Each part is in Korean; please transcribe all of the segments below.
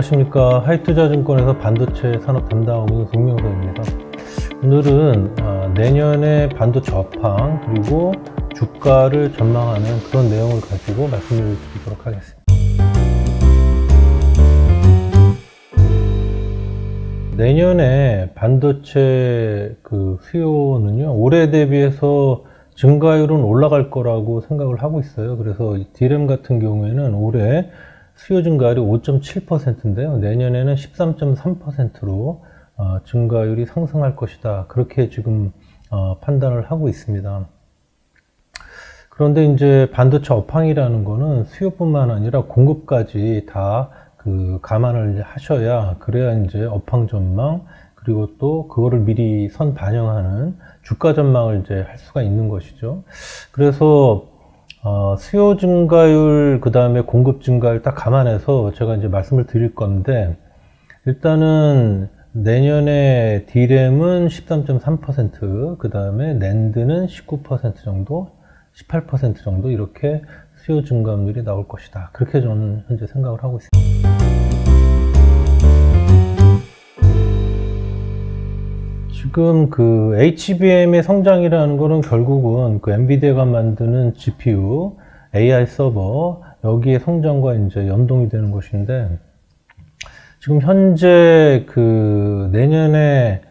안녕하십니까. 하이투자증권에서 반도체 산업 담당하고 있는 송명서입니다. 오늘은 내년에 반도체 업황 그리고 주가를 전망하는 그런 내용을 가지고 말씀을 드리도록 하겠습니다. 내년에 반도체 수요는요, 올해 대비해서 증가율은 올라갈 거라고 생각을 하고 있어요. 그래서 DRAM 같은 경우에는 올해 수요 증가율이 5.7%인데요. 내년에는 13.3%로 증가율이 상승할 것이다. 그렇게 지금 판단을 하고 있습니다. 그런데 이제 반도체 업황이라는 거는 수요뿐만 아니라 공급까지 다 감안을 하셔야, 그래야 이제 업황 전망, 그리고 또 그거를 미리 선 반영하는 주가 전망을 이제 할 수가 있는 것이죠. 그래서 수요 증가율, 그 다음에 공급 증가율 딱 감안해서 제가 이제 말씀을 드릴 건데, 일단은 내년에 DRAM은 13.3%, 그 다음에 NAND는 19% 정도, 18% 정도 이렇게 수요 증가율이 나올 것이다. 그렇게 저는 현재 생각을 하고 있습니다. 지금 HBM의 성장이라는 거는 결국은 엔비디아가 만드는 GPU, AI 서버, 여기에 성장과 이제 연동이 되는 것인데, 지금 현재 내년에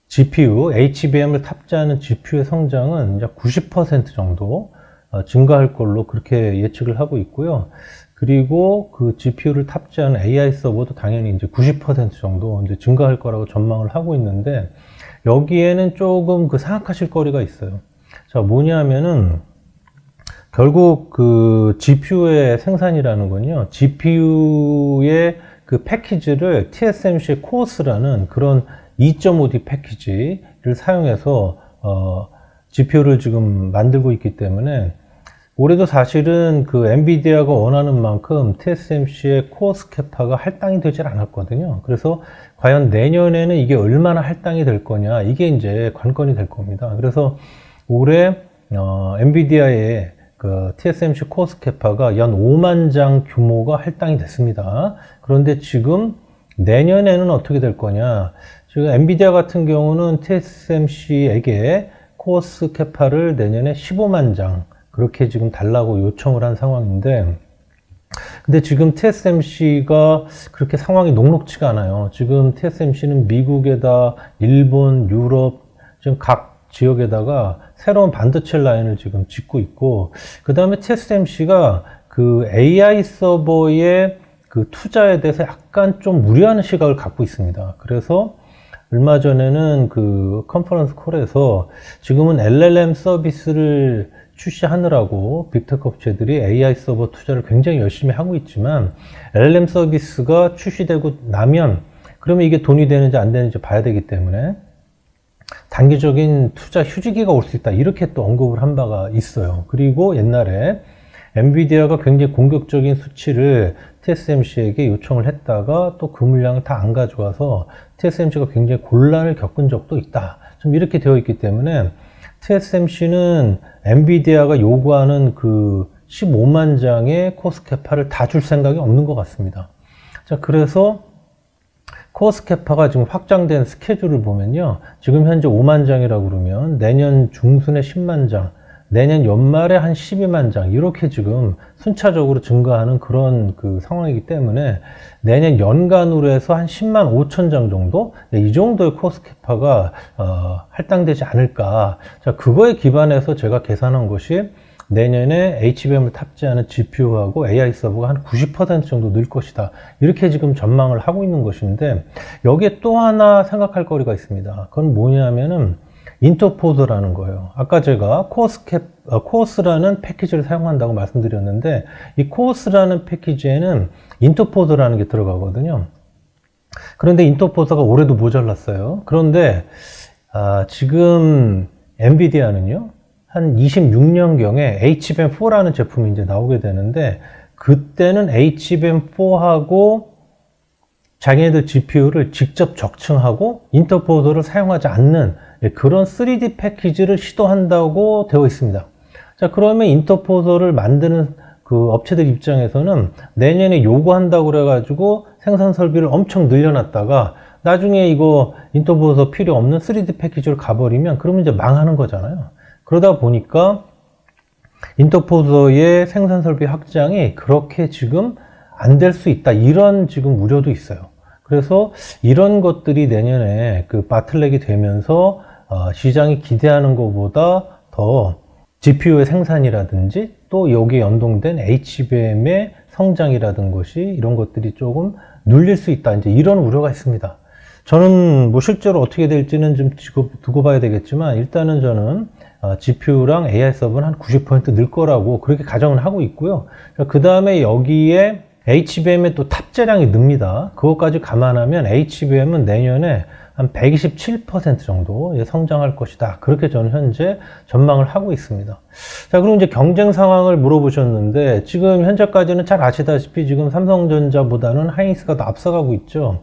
GPU, HBM을 탑재하는 GPU의 성장은 이제 90% 정도 증가할 걸로 그렇게 예측을 하고 있고요. 그리고 GPU를 탑재하는 AI 서버도 당연히 이제 90% 정도 이제 증가할 거라고 전망을 하고 있는데, 여기에는 조금 생각하실 거리가 있어요. 자, 뭐냐면은, 결국 GPU의 생산이라는 건요, GPU의 패키지를 TSMC의 코어스라는 그런 2.5D 패키지를 사용해서 GPU를 지금 만들고 있기 때문에, 올해도 사실은 엔비디아가 원하는 만큼 TSMC의 코어스 캐파가 할당이 되질 않았거든요. 그래서 과연 내년에는 이게 얼마나 할당이 될 거냐, 이게 이제 관건이 될 겁니다. 그래서 올해 엔비디아의 TSMC 코어스 캐파가 연 5만 장 규모가 할당이 됐습니다. 그런데 지금 내년에는 어떻게 될 거냐, 지금 엔비디아 같은 경우는 TSMC에게 코어스 캐파를 내년에 15만 장 그렇게 지금 달라고 요청을 한 상황인데, 근데 지금 TSMC가 그렇게 상황이 녹록치가 않아요. 지금 TSMC는 미국에다 일본, 유럽, 지금 각 지역에다가 새로운 반도체 라인을 지금 짓고 있고, 그 다음에 TSMC가 AI 서버의 투자에 대해서 약간 좀 무리하는 시각을 갖고 있습니다. 그래서 얼마 전에는 컨퍼런스 콜에서 지금은 LLM 서비스를 출시하느라고 빅테크 업체들이 AI 서버 투자를 굉장히 열심히 하고 있지만, LLM 서비스가 출시되고 나면 그러면 이게 돈이 되는지 안 되는지 봐야 되기 때문에 단기적인 투자 휴지기가 올 수 있다, 이렇게 또 언급을 한 바가 있어요. 그리고 옛날에 엔비디아가 굉장히 공격적인 수치를 TSMC에게 요청을 했다가 또 그 물량을 다 안 가져와서 TSMC가 굉장히 곤란을 겪은 적도 있다, 좀 이렇게 되어 있기 때문에 TSMC는 엔비디아가 요구하는 15만 장의 코어스 캐파를 다 줄 생각이 없는 것 같습니다. 자, 그래서 코어스 캐파가 지금 확장된 스케줄을 보면요, 지금 현재 5만 장이라고 그러면 내년 중순에 10만 장, 내년 연말에 한 12만 장, 이렇게 지금 순차적으로 증가하는 그런 상황이기 때문에 내년 연간으로 해서 한 10만 5천 장 정도? 이 정도의 코어스 캐파가 할당되지 않을까. 자, 그거에 기반해서 제가 계산한 것이 내년에 HBM을 탑재하는 GPU하고 AI 서버가 한 90% 정도 늘 것이다, 이렇게 지금 전망을 하고 있는 것인데, 여기에 또 하나 생각할 거리가 있습니다. 그건 뭐냐면은 인터포더라는 거예요. 아까 제가 코어스라는 패키지를 사용한다고 말씀드렸는데, 이 코어스라는 패키지에는 인터포더라는 게 들어가거든요. 그런데 인터포더가 올해도 모자랐어요. 그런데 지금 엔비디아는요, 한 26년경에 HBM4라는 제품이 이제 나오게 되는데, 그때는 HBM4하고 자기네들 GPU를 직접 적층하고 인터포더를 사용하지 않는 그런 3D 패키지를 시도한다고 되어 있습니다. 자, 그러면 인터포더를 만드는 그 업체들 입장에서는 내년에 요구한다고 그래가지고 생산 설비를 엄청 늘려놨다가 나중에 이거 인터포서 필요 없는 3D 패키지로 가버리면 그러면 이제 망하는 거잖아요. 그러다 보니까 인터포서의 생산 설비 확장이 그렇게 지금 안 될 수 있다. 이런 지금 우려도 있어요. 그래서 이런 것들이 내년에 그 바틀렉이 되면서 시장이 기대하는 것보다 더 GPU의 생산이라든지 또 여기에 연동된 HBM의 성장이라든 것이 이런 것들이 조금 눌릴 수 있다. 이제 이런 우려가 있습니다. 저는 뭐 실제로 어떻게 될지는 좀 두고 봐야 되겠지만 일단은 저는 GPU랑 AI 서버는 한 90% 늘 거라고 그렇게 가정을 하고 있고요. 그 다음에 여기에 HBM의 또 탑재량이 늡니다. 그것까지 감안하면 HBM은 내년에 한 127% 정도 성장할 것이다. 그렇게 저는 현재 전망을 하고 있습니다. 자, 그럼 이제 경쟁 상황을 물어보셨는데 지금 현재까지는 잘 아시다시피 지금 삼성전자보다는 하이닉스가 더 앞서가고 있죠.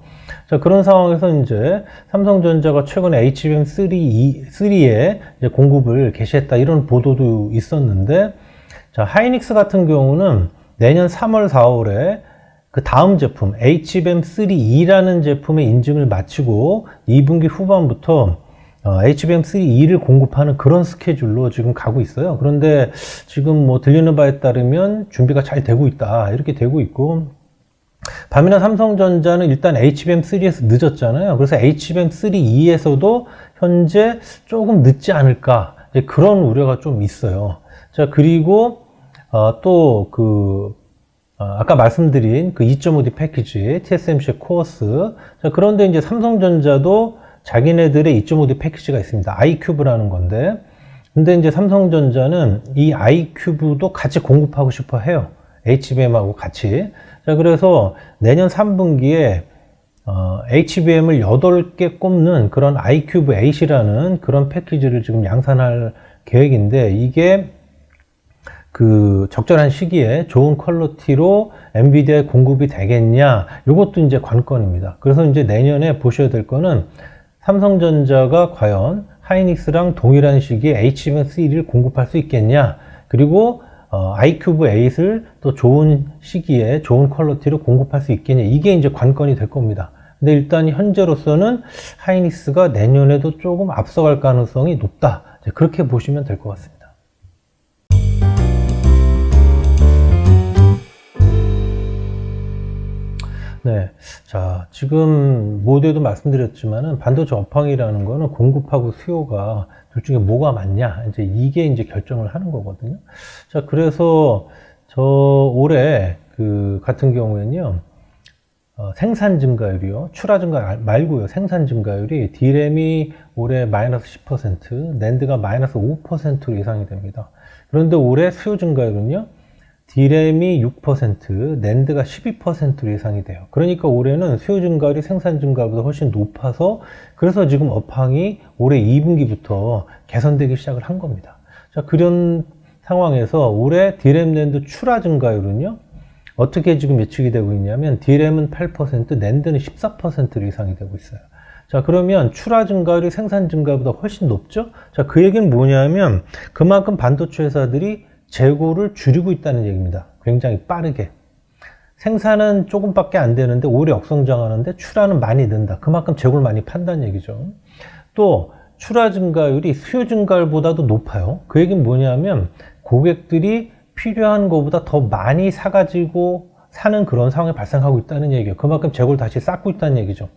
자, 그런 상황에서 이제 삼성전자가 최근에 HBM3에 공급을 개시했다 이런 보도도 있었는데, 자, 하이닉스 같은 경우는 내년 3월, 4월에 그 다음 제품 HBM3E라는 제품의 인증을 마치고 2분기 후반부터 HBM3E를 공급하는 그런 스케줄로 지금 가고 있어요. 그런데 지금 뭐 들리는 바에 따르면 준비가 잘 되고 있다 이렇게 되고 있고, 반면에 삼성전자는 일단 HBM3에서 늦었잖아요. 그래서 HBM3E에서도 현재 조금 늦지 않을까 그런 우려가 좀 있어요. 자, 그리고 또 아까 말씀드린 그 2.5D 패키지 TSMC 코어스. 자, 그런데 이제 삼성전자도 자기네들의 2.5D 패키지가 있습니다. iCube라는 건데, 근데 이제 삼성전자는 이 iCube도 같이 공급하고 싶어 해요. HBM하고 같이. 자, 그래서 내년 3분기에 HBM을 8개 꼽는 그런 iCube 8이라는 그런 패키지를 지금 양산할 계획인데, 이게 그 적절한 시기에 좋은 퀄리티로 엔비디아에 공급이 되겠냐, 이것도 이제 관건입니다. 그래서 이제 내년에 보셔야 될 거는 삼성전자가 과연 하이닉스랑 동일한 시기에 HBM3를 공급할 수 있겠냐, 그리고 iCube 8을 또 좋은 시기에 좋은 퀄리티로 공급할 수 있겠냐, 이게 이제 관건이 될 겁니다. 근데 일단 현재로서는 하이닉스가 내년에도 조금 앞서갈 가능성이 높다. 그렇게 보시면 될 것 같습니다. 네. 자, 지금 모두에도 말씀드렸지만은 반도체 업황이라는 거는 공급하고 수요가 둘 중에 뭐가 맞냐, 이제 이게 이제 결정을 하는 거거든요. 자, 그래서 저 올해 그 같은 경우에는요, 생산 증가율이요, 출하 증가 말고요, 생산 증가율이 D램이 올해 마이너스 10%, 낸드가 마이너스 5%로 예상이 됩니다. 그런데 올해 수요 증가율은요, D램이 6%, 낸드가 12%로 예상이 돼요. 그러니까 올해는 수요 증가율이 생산 증가율보다 훨씬 높아서, 그래서 지금 업황이 올해 2분기부터 개선되기 시작을 한 겁니다. 자, 그런 상황에서 올해 D램 낸드 출하 증가율은요, 어떻게 지금 예측이 되고 있냐면 D램은 8%, 낸드는 14%로 예상이 되고 있어요. 자, 그러면 출하 증가율이 생산 증가율보다 훨씬 높죠? 자, 그 얘기는 뭐냐면 그만큼 반도체 회사들이 재고를 줄이고 있다는 얘기입니다. 굉장히 빠르게. 생산은 조금밖에 안 되는데 올해 역성장하는데 출하는 많이 는다. 그만큼 재고를 많이 판다는 얘기죠. 또 출하 증가율이 수요 증가율보다도 높아요. 그 얘기는 뭐냐면 고객들이 필요한 것보다 더 많이 사가지고 사는 그런 상황이 발생하고 있다는 얘기예요. 그만큼 재고를 다시 쌓고 있다는 얘기죠.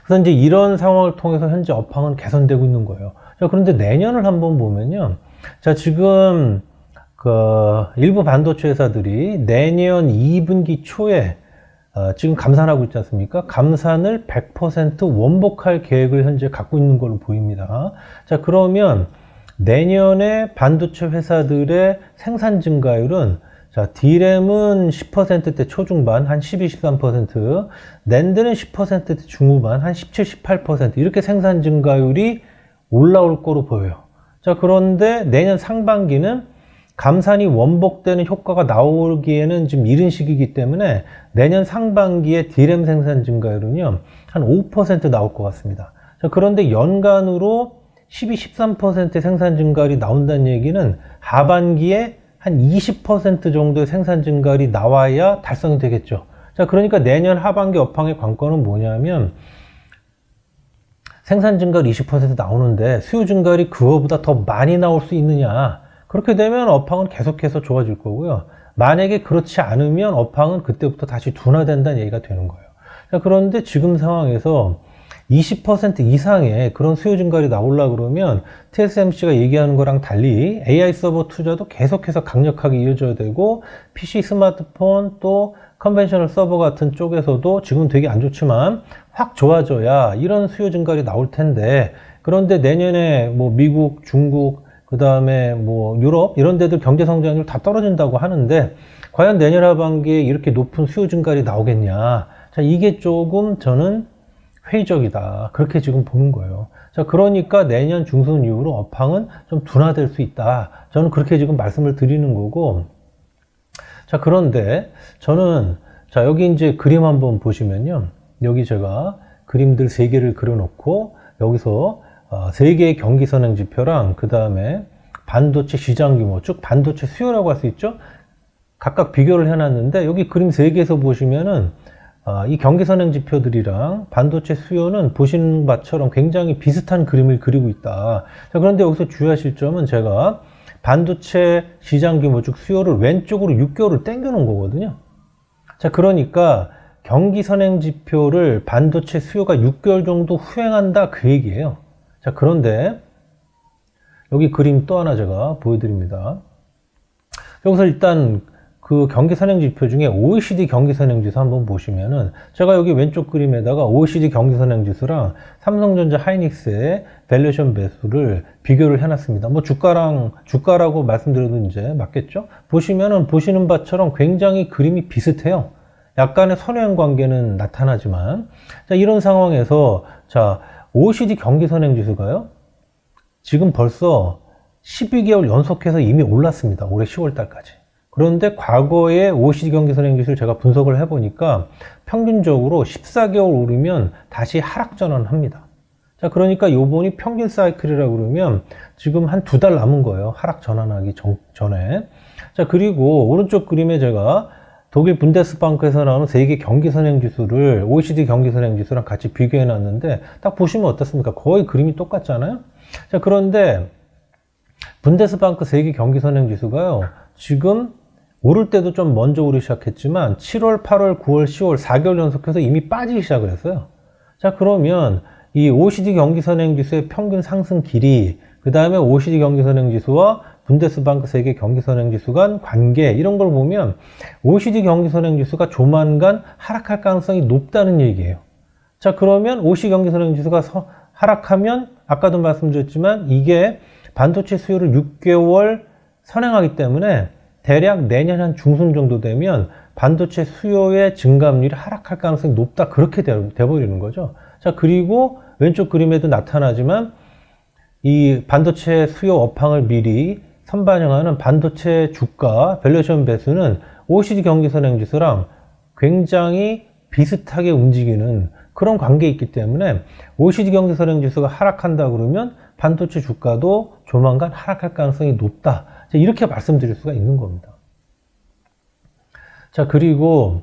그래서 이제 이런 상황을 통해서 현재 업황은 개선되고 있는 거예요. 자, 그런데 내년을 한번 보면요. 자, 지금 일부 반도체 회사들이 내년 2분기 초에 지금 감산하고 있지 않습니까? 감산을 100% 원복할 계획을 현재 갖고 있는 걸로 보입니다. 자, 그러면 내년에 반도체 회사들의 생산 증가율은, 자, D램은 10%대 초중반, 한 12, 13%, 낸드는 10%대 중후반, 한 17, 18%, 이렇게 생산 증가율이 올라올 거로 보여요. 자, 그런데 내년 상반기는 감산이 원복되는 효과가 나오기에는 지금 이른 시기이기 때문에 내년 상반기에 D램 생산 증가율은요, 한 5% 나올 것 같습니다. 자, 그런데 연간으로 12, 13% 생산 증가율이 나온다는 얘기는 하반기에 한 20% 정도의 생산 증가율이 나와야 달성이 되겠죠. 자, 그러니까 내년 하반기 업황의 관건은 뭐냐면 생산 증가율 20% 나오는데 수요 증가율이 그거보다 더 많이 나올 수 있느냐. 그렇게 되면 업황은 계속해서 좋아질 거고요. 만약에 그렇지 않으면 업황은 그때부터 다시 둔화된다는 얘기가 되는 거예요. 자, 그런데 지금 상황에서 20% 이상의 그런 수요 증가율이 나오려고 그러면 TSMC가 얘기하는 거랑 달리 AI 서버 투자도 계속해서 강력하게 이어져야 되고 PC, 스마트폰 또 컨벤셔널 서버 같은 쪽에서도 지금 되게 안 좋지만 확 좋아져야 이런 수요 증가율이 나올 텐데, 그런데 내년에 뭐 미국, 중국, 그 다음에 뭐 유럽 이런 데들 경제 성장률 다 떨어진다고 하는데 과연 내년 하반기에 이렇게 높은 수요 증가율이 나오겠냐. 자, 이게 조금 저는 회의적이다. 그렇게 지금 보는 거예요. 자, 그러니까 내년 중순 이후로 업황은 좀 둔화될 수 있다. 저는 그렇게 지금 말씀을 드리는 거고. 자, 그런데 저는 자, 여기 이제 그림 한번 보시면요. 여기 제가 그림들 3개를 그려놓고 여기서 3개의 경기 선행 지표랑 그 다음에 반도체 시장 규모, 쭉 반도체 수요라고 할 수 있죠. 각각 비교를 해놨는데 여기 그림 3개에서 보시면은 이 경기 선행 지표들이랑 반도체 수요는 보시는 바처럼 굉장히 비슷한 그림을 그리고 있다. 자, 그런데 여기서 주의하실 점은 제가 반도체 시장 규모 즉 수요를 왼쪽으로 6개월을 당겨 놓은 거거든요. 자, 그러니까 경기 선행 지표를 반도체 수요가 6개월 정도 후행한다 그 얘기예요. 자, 그런데 여기 그림 또 하나 제가 보여드립니다. 여기서 일단 그 경기 선행 지표 중에 OECD 경기 선행 지수 한번 보시면은 제가 여기 왼쪽 그림에다가 OECD 경기 선행 지수랑 삼성전자 하이닉스의 밸류에이션 배수를 비교를 해놨습니다. 뭐 주가라고 말씀드려도 이제 맞겠죠? 보시면은 보시는 바처럼 굉장히 그림이 비슷해요. 약간의 선행 관계는 나타나지만, 자, 이런 상황에서 자, OECD 경기 선행 지수가요. 지금 벌써 12개월 연속해서 이미 올랐습니다. 올해 10월 달까지. 그런데 과거의 OECD 경기 선행 지수를 제가 분석을 해보니까 평균적으로 14개월 오르면 다시 하락 전환합니다. 자, 그러니까 요번이 평균 사이클이라고 그러면 지금 한 2달 남은 거예요. 하락 전환하기 전에. 자, 그리고 오른쪽 그림에 제가 독일 분데스방크에서 나오는 세계 경기 선행 지수를 OECD 경기 선행 지수랑 같이 비교해 놨는데 딱 보시면 어떻습니까? 거의 그림이 똑같잖아요. 자, 그런데 분데스방크 세계 경기 선행 지수가요. 지금 오를 때도 좀 먼저 오르기 시작했지만 7월, 8월, 9월, 10월 4개월 연속해서 이미 빠지기 시작을 했어요. 자, 그러면 이 OECD 경기 선행 지수의 평균 상승 길이, 그 다음에 OECD 경기 선행 지수와 분데스방크 세계 경기 선행 지수 간 관계, 이런 걸 보면 OECD 경기 선행 지수가 조만간 하락할 가능성이 높다는 얘기예요. 자, 그러면 OECD 경기 선행 지수가 하락하면 아까도 말씀드렸지만 이게 반도체 수요를 6개월 선행하기 때문에 대략 내년 한 중순 정도 되면 반도체 수요의 증감률이 하락할 가능성이 높다. 그렇게 돼버리는 거죠. 자, 그리고 왼쪽 그림에도 나타나지만 이 반도체 수요 업황을 미리 선반영하는 반도체 주가 밸류에이션 배수는 OECD 경기 선행 지수랑 굉장히 비슷하게 움직이는 그런 관계에 있기 때문에 OECD 경기 선행 지수가 하락한다 그러면 반도체 주가도 조만간 하락할 가능성이 높다. 이렇게 말씀드릴 수가 있는 겁니다. 자, 그리고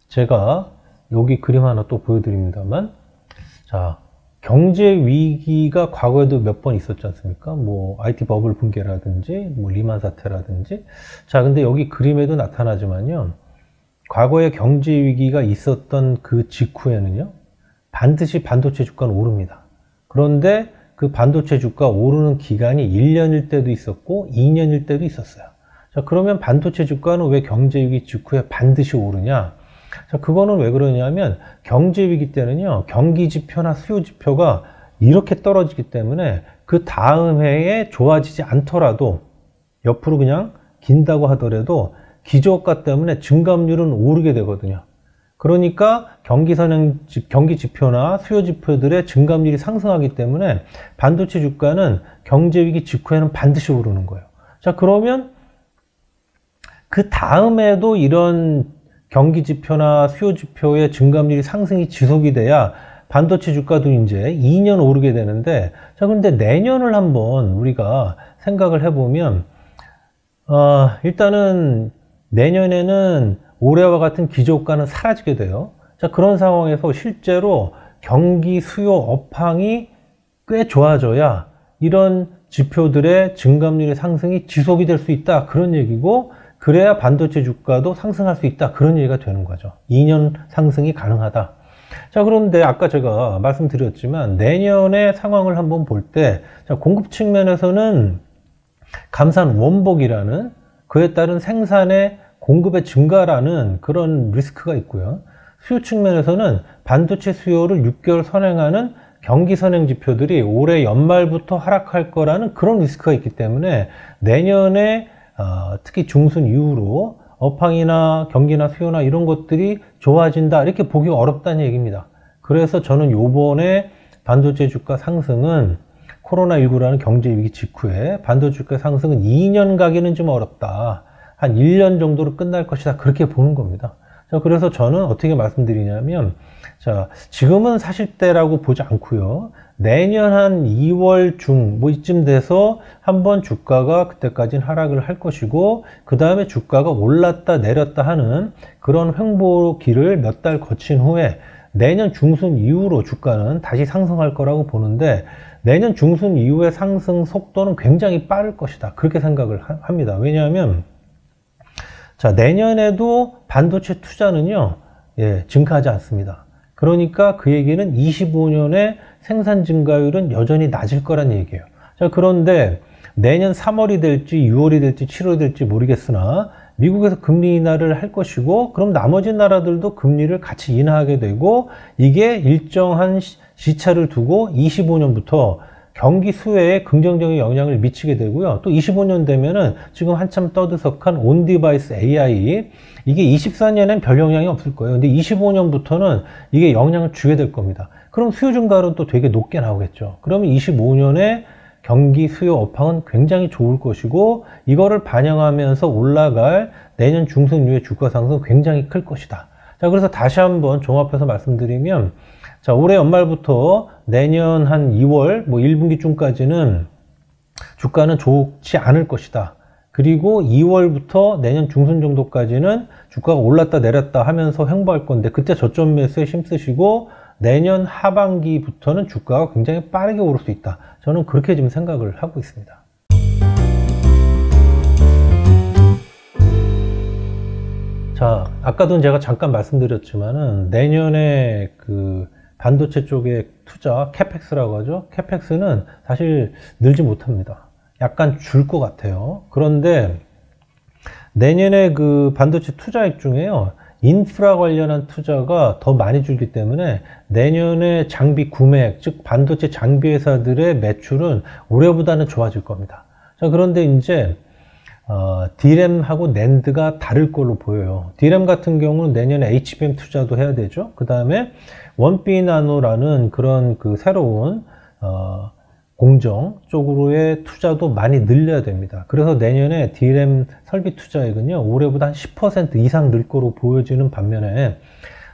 제가 여기 그림 하나 또 보여드립니다만, 자, 경제 위기가 과거에도 몇 번 있었지 않습니까? 뭐 IT 버블 붕괴라든지 뭐 리만 사태라든지. 자, 근데 여기 그림에도 나타나지만요, 과거에 경제 위기가 있었던 그 직후에는요 반드시 반도체 주가는 오릅니다. 그런데 그 반도체 주가 오르는 기간이 1년일 때도 있었고 2년일 때도 있었어요. 자, 그러면 반도체 주가는 왜 경제위기 직후에 반드시 오르냐? 자, 그거는 왜 그러냐면 경제위기 때는요 경기지표나 수요지표가 이렇게 떨어지기 때문에 그 다음 해에 좋아지지 않더라도 옆으로 그냥 긴다고 하더라도 기저효과 때문에 증감률은 오르게 되거든요. 그러니까 경기지표나 수요지표들의 증감률이 상승하기 때문에 반도체 주가는 경제위기 직후에는 반드시 오르는 거예요. 자, 그러면 그 다음에도 이런 경기지표나 수요지표의 증감률이 상승이 지속이 돼야 반도체 주가도 이제 2년 오르게 되는데, 자, 근데 내년을 한번 우리가 생각을 해보면 일단은 내년에는 올해와 같은 기저효과는 사라지게 돼요. 자, 그런 상황에서 실제로 경기 수요 업황이 꽤 좋아져야 이런 지표들의 증감률의 상승이 지속이 될 수 있다, 그런 얘기고, 그래야 반도체 주가도 상승할 수 있다, 그런 얘기가 되는 거죠. 2년 상승이 가능하다. 자, 그런데 아까 제가 말씀드렸지만 내년의 상황을 한번 볼 때, 자, 공급 측면에서는 감산 원복이라는, 그에 따른 생산의 공급의 증가라는 그런 리스크가 있고요. 수요 측면에서는 반도체 수요를 6개월 선행하는 경기 선행 지표들이 올해 연말부터 하락할 거라는 그런 리스크가 있기 때문에 내년에 특히 중순 이후로 업황이나 경기나 수요나 이런 것들이 좋아진다, 이렇게 보기 어렵다는 얘기입니다. 그래서 저는 요번에 반도체 주가 상승은 코로나19라는 경제 위기 직후에 반도체 주가 상승은 2년 가기는 좀 어렵다, 한 1년 정도로 끝날 것이다, 그렇게 보는 겁니다. 자, 그래서 저는 어떻게 말씀드리냐면, 자, 지금은 사실 때라고 보지 않고요, 내년 한 2월 중 뭐 이쯤 돼서 한번 주가가 그때까지는 하락을 할 것이고, 그 다음에 주가가 올랐다 내렸다 하는 그런 횡보기를 몇 달 거친 후에 내년 중순 이후로 주가는 다시 상승할 거라고 보는데, 내년 중순 이후의 상승 속도는 굉장히 빠를 것이다, 그렇게 생각을 합니다. 왜냐하면 자, 내년에도 반도체 투자는요, 증가하지 않습니다. 그러니까 그 얘기는 25년에 생산 증가율은 여전히 낮을 거란 얘기예요. 자, 그런데 내년 3월이 될지 6월이 될지 7월이 될지 모르겠으나 미국에서 금리 인하를 할 것이고, 그럼 나머지 나라들도 금리를 같이 인하하게 되고, 이게 일정한 시차를 두고 25년부터 경기 수혜에 긍정적인 영향을 미치게 되고요. 또 25년 되면은 지금 한참 떠들썩한 온디바이스 AI, 이게 24년엔 별 영향이 없을 거예요. 근데 25년부터는 이게 영향을 주게 될 겁니다. 그럼 수요 증가율은 또 되게 높게 나오겠죠. 그러면 25년에 경기 수요 업황은 굉장히 좋을 것이고, 이거를 반영하면서 올라갈 내년 중순 이후의 주가 상승은 굉장히 클 것이다. 자, 그래서 다시 한번 종합해서 말씀드리면, 자, 올해 연말부터 내년 한 2월, 뭐 1분기쯤까지는 주가는 좋지 않을 것이다. 그리고 2월부터 내년 중순 정도까지는 주가가 올랐다 내렸다 하면서 횡보할 건데, 그때 저점 매수에 힘쓰시고 내년 하반기부터는 주가가 굉장히 빠르게 오를 수 있다. 저는 그렇게 지금 생각을 하고 있습니다. 자, 아까도 제가 잠깐 말씀드렸지만은 내년에 그 반도체 쪽의 투자, 캐펙스라고 하죠. 캐펙스는 사실 늘지 못합니다. 약간 줄 것 같아요. 그런데 내년에 그 반도체 투자액 중에요, 인프라 관련한 투자가 더 많이 줄기 때문에 내년에 장비 구매액, 즉 반도체 장비 회사들의 매출은 올해보다는 좋아질 겁니다. 자, 그런데 이제 D램하고 낸드가 다를 걸로 보여요. D램 같은 경우는 내년에 HBM 투자도 해야 되죠. 그 다음에 원비나노라는 그런 그 새로운 공정 쪽으로의 투자도 많이 늘려야 됩니다. 그래서 내년에 D램 설비 투자액은요, 올해보다 한 10% 이상 늘 거로 보여지는 반면에,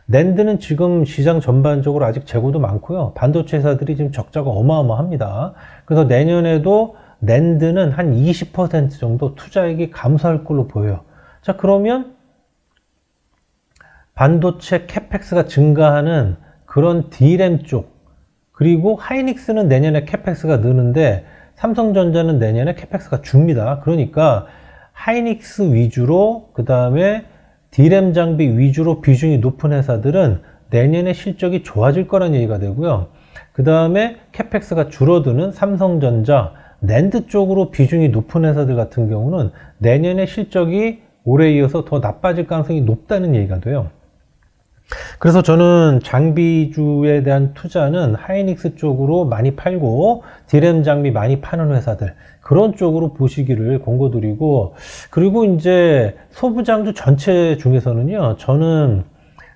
낸드는 지금 시장 전반적으로 아직 재고도 많고요, 반도체 회사들이 지금 적자가 어마어마합니다. 그래서 내년에도 낸드는 한 20% 정도 투자액이 감소할 걸로 보여요. 자, 그러면 반도체 캐펙스가 증가하는 그런 D램 쪽, 그리고 하이닉스는 내년에 캐펙스가 느는데 삼성전자는 내년에 캐펙스가 줍니다. 그러니까 하이닉스 위주로, 그 다음에 D램 장비 위주로 비중이 높은 회사들은 내년에 실적이 좋아질 거란 얘기가 되고요. 그 다음에 캐펙스가 줄어드는 삼성전자, 낸드 쪽으로 비중이 높은 회사들 같은 경우는 내년에 실적이 올해 이어서 더 나빠질 가능성이 높다는 얘기가 돼요. 그래서 저는 장비주에 대한 투자는 하이닉스 쪽으로 많이 팔고 D램 장비 많이 파는 회사들, 그런 쪽으로 보시기를 권고드리고, 그리고 이제 소부장주 전체 중에서는요, 저는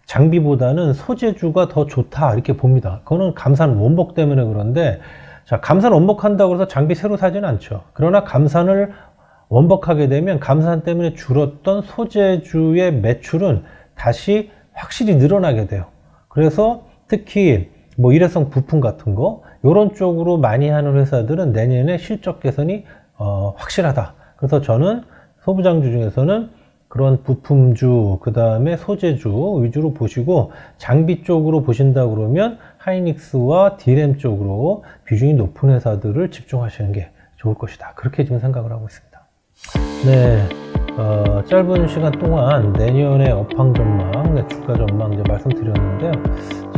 장비보다는 소재주가 더 좋다, 이렇게 봅니다. 그거는 감산 원복 때문에 그런데, 자, 감산 원복한다고 해서 장비 새로 사지는 않죠. 그러나 감산을 원복하게 되면 감산 때문에 줄었던 소재주의 매출은 다시 확실히 늘어나게 돼요. 그래서 특히 뭐 일회성 부품 같은 거, 이런 쪽으로 많이 하는 회사들은 내년에 실적 개선이 확실하다. 그래서 저는 소부장주 중에서는 그런 부품주, 그 다음에 소재주 위주로 보시고, 장비 쪽으로 보신다 그러면 하이닉스와 D램 쪽으로 비중이 높은 회사들을 집중하시는 게 좋을 것이다. 그렇게 지금 생각을 하고 있습니다. 네, 짧은 시간 동안 내년의 업황 전망, 주가 전망 이제 말씀드렸는데요.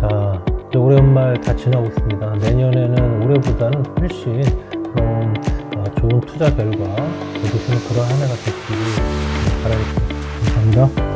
자, 이제 올해 연말 다 지나고 있습니다. 내년에는 올해보다는 훨씬 그런 좋은 투자 결과 얻으시는 그런 한 해가 되시길 바라겠습니다. 감사합니다.